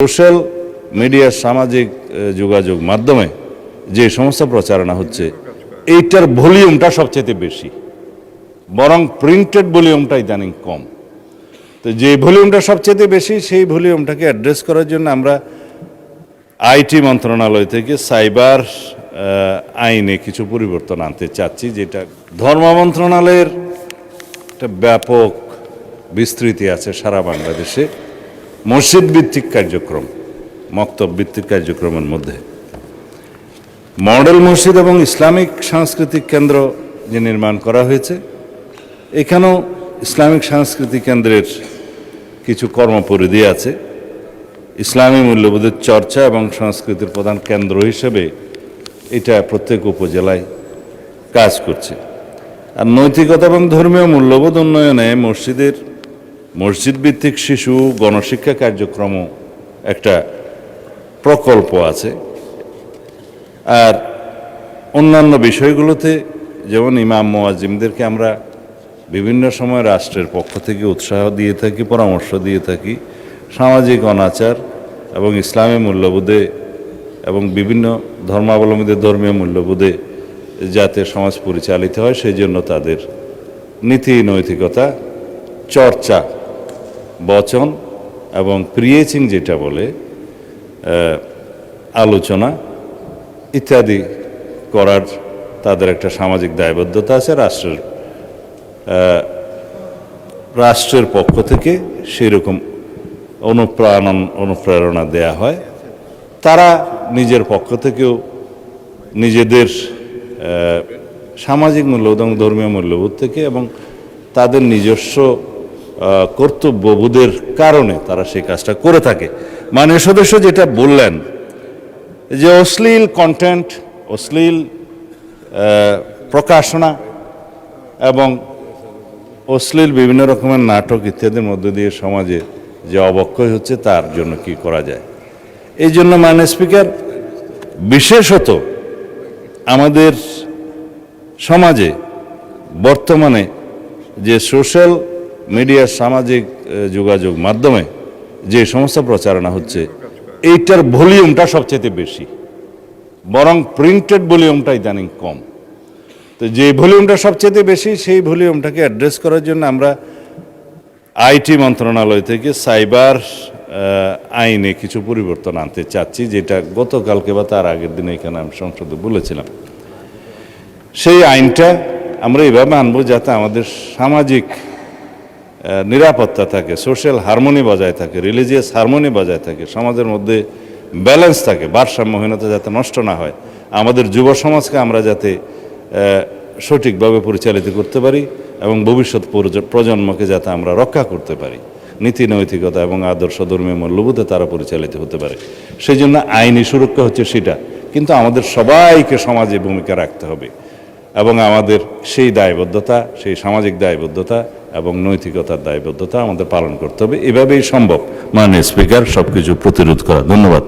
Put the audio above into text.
Social মিডিয়ার সামাজিক যোগাযোগ মাধ্যমে যে সমস্ত প্রচারণা হচ্ছে এইটার ভলিউমটা সবচেয়ে বেশি, বরং প্রিন্টেড ভলিউমটা ইদানিং কম। তো যে ভলিউমটা সবচেয়ে বেশি সেই ভলিউমটাকে অ্যাড্রেস করার জন্য আমরা আইটি মন্ত্রণালয় থেকে সাইবার আইনে কিছু পরিবর্তন আনতে চাচ্ছি, যেটা ধর্ম মন্ত্রণালয়ের একটা ব্যাপক বিস্তৃতি আছে সারা বাংলাদেশে মসজিদ ভিত্তিক কার্যক্রম, মক্তব ভিত্তিক কার্যক্রমের মধ্যে মডেল মসজিদ এবং ইসলামিক সাংস্কৃতিক কেন্দ্র যে নির্মাণ করা হয়েছে, এখানেও ইসলামিক সাংস্কৃতিক কেন্দ্রের কিছু কর্মপরিধি আছে। ইসলামী মূল্যবোধের চর্চা এবং সংস্কৃতির প্রধান কেন্দ্র হিসেবে এটা প্রত্যেক উপজেলায় কাজ করছে। আর নৈতিকতা এবং ধর্মীয় মূল্যবোধ উন্নয়নে মসজিদ ভিত্তিক শিশু গণশিক্ষা কার্যক্রমও একটা প্রকল্প আছে। আর অন্যান্য বিষয়গুলোতে যেমন ইমাম মুয়াজ্জিমদেরকে আমরা বিভিন্ন সময় রাষ্ট্রের পক্ষ থেকে উৎসাহ দিয়ে থাকি, পরামর্শ দিয়ে থাকি, সামাজিক অনাচার এবং ইসলামী মূল্যবোধে এবং বিভিন্ন ধর্মাবলম্বীদের ধর্মীয় মূল্যবোধে যাতে সমাজ পরিচালিত হয় সেই জন্য তাদের নীতি নৈতিকতা চর্চা, বচন এবং প্রিয়েচিং যেটা বলে আলোচনা ইত্যাদি করার তাদের একটা সামাজিক দায়বদ্ধতা আছে। রাষ্ট্রের পক্ষ থেকে সেই রকম অনুপ্রেরণা দেয়া হয়। তারা নিজের পক্ষ থেকেও নিজেদের সামাজিক মূল্যবোধ এবং ধর্মীয় মূল্যবোধ থেকে এবং তাদের নিজস্ব কর্তব্যবোধের কারণে তারা সেই কাজটা করে থাকে। মাননীয় সদস্য যেটা বললেন যে অশ্লীল কন্টেন্ট, অশ্লীল প্রকাশনা এবং অশ্লীল বিভিন্ন রকমের নাটক ইত্যাদির মধ্য দিয়ে সমাজে যে অবক্ষয় হচ্ছে তার জন্য কি করা যায়, এই জন্য মাননীয় স্পিকার বিশেষত আমাদের সমাজে বর্তমানে যে সোশ্যাল মিডিয়ার সামাজিক যোগাযোগ মাধ্যমে যে সমস্ত প্রচারণা হচ্ছে এইটার ভলিউমটা সবচেয়ে বেশি, বরং প্রিন্টেড ভলিউমটা ইদানিং কম। তো যে ভলিউমটা সবচেয়ে বেশি সেই ভলিউমটাকে অ্যাড্রেস করার জন্য আমরা আইটি মন্ত্রণালয় থেকে সাইবার আইনে কিছু পরিবর্তন আনতে চাচ্ছি, যেটা গতকালকে বা তার আগের দিনে এখানে আমি সংসদে বলেছিলাম। সেই আইনটা আমরা এইভাবে আনবো যাতে আমাদের সামাজিক নিরাপত্তা থাকে, সোশ্যাল হারমোনি বজায় থাকে, রিলিজিয়াস হারমোনি বজায় থাকে, সমাজের মধ্যে ব্যালেন্স থাকে, ভারসাম্যহীনতা যাতে নষ্ট না হয়, আমাদের যুব সমাজকে আমরা যাতে সঠিকভাবে পরিচালিত করতে পারি এবং ভবিষ্যৎ প্রজন্মকে যাতে আমরা রক্ষা করতে পারি, নীতি নৈতিকতা এবং আদর্শ ধর্মীয় মূল্যবোধে তারা পরিচালিত হতে পারে। সেই জন্য আইনি সুরক্ষা হচ্ছে সেটা, কিন্তু আমাদের সবাইকে সমাজে ভূমিকা রাখতে হবে এবং আমাদের সেই দায়বদ্ধতা, সেই সামাজিক দায়বদ্ধতা এবং নৈতিকতার দায়বদ্ধতা আমাদের পালন করতে হবে। এভাবেই সম্ভব মাননীয় স্পিকার সবকিছু প্রতিরোধ করা। ধন্যবাদ।